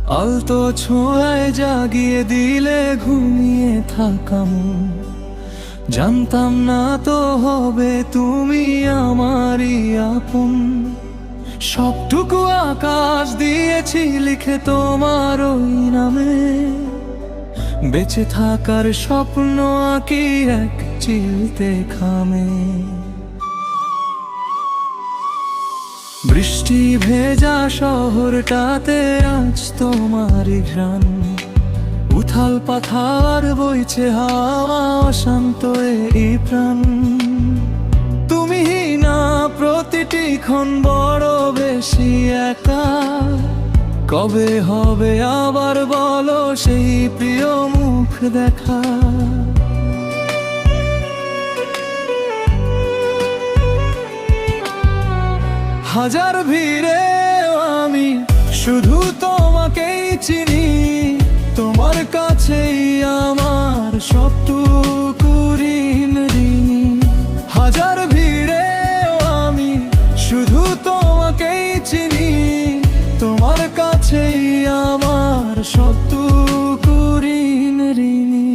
আলতো ছোঁয়ায় জাগিয়ে দিলে ঘুমিয়ে থাকা মন। জানতাম না তো হবে তুমি আমারই আপন। সবটুকু আকাশ দিয়েছি লিখে তোমার ওই নামে। বেঁচে থাকার স্বপ্ন আঁকি এক চিলতে খামে। বৃষ্টি ভেজা শহরটাতে আজ তোমারই ঘ্রাণ। উথাল পাথার বইছে হাওয়া, অশান্ত এই প্রাণ। তুমি না প্রতিটি ক্ষণ বড় বেশি একা। কবে হবে আবার বলো সেই প্রিয় মুখ দেখা। হাজার ভিড়ে আমি শুধু তোমাকেই চিনি। তোমার কাছেই আমার সবটুকু ঋণ ঋণী। হাজার ভিড়ে আমি শুধু তোমাকেই চিনি। তোমার কাছেই আমার সবটুকু ঋণ ঋণী।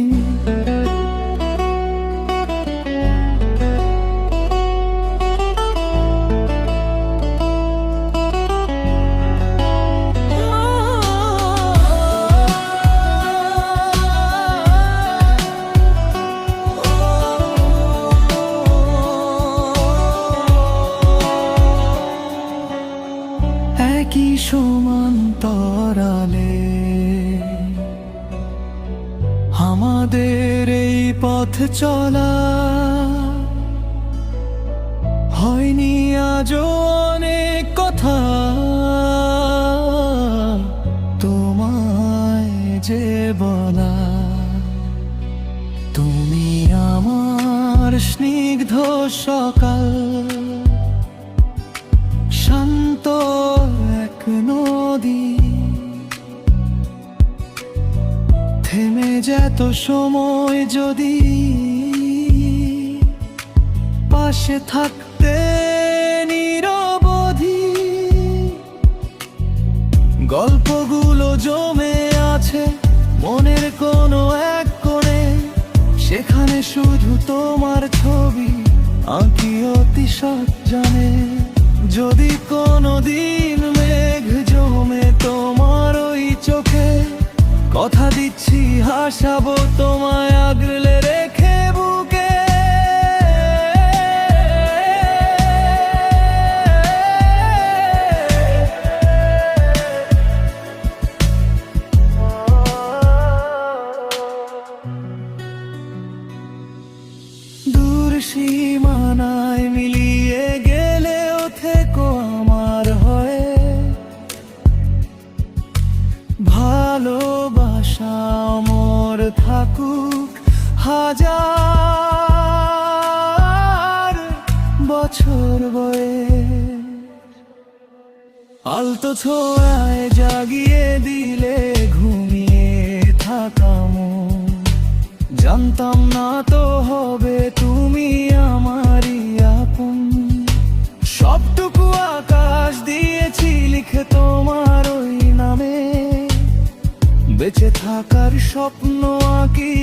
একই সমান্তরালে আমাদের এই পথ চলা। হয়নি আজও অনেক কথা তোমায় যে বলা। তুমি আমার স্নিগ্ধ সকাল, শান্ত এক নদী। থেমে যেত সময় যদি পাশে থাকতে নিরবধি। গল্পগুলো জমে আছে মনের কোনো এক কোণে। সেখানে শুধু তোমার ছবি আঁকি অতি সজ্জনে। যদি কোনোদিন মেঘ জমে তোমার ওই চোখে, কথা দিচ্ছি হাসাবো তোমায় আগলে রেখে বুকে। দূর সীমানায় মিলিয়ে গেলেও থেকো আমার হয়ে। ভালোবাসা অমর থাকুক হাজার বছর বয়ে। আলতো ছোঁয়ায় জাগিয়ে দিলে ঘুমিয়ে থাকা মন। জানতাম না তো হবে তুমি আমারই আপন। সবটুকু আকাশ দিয়েছি লিখে তোমার ওই নামে। বেঁচে থাকার স্বপ্ন আঁকি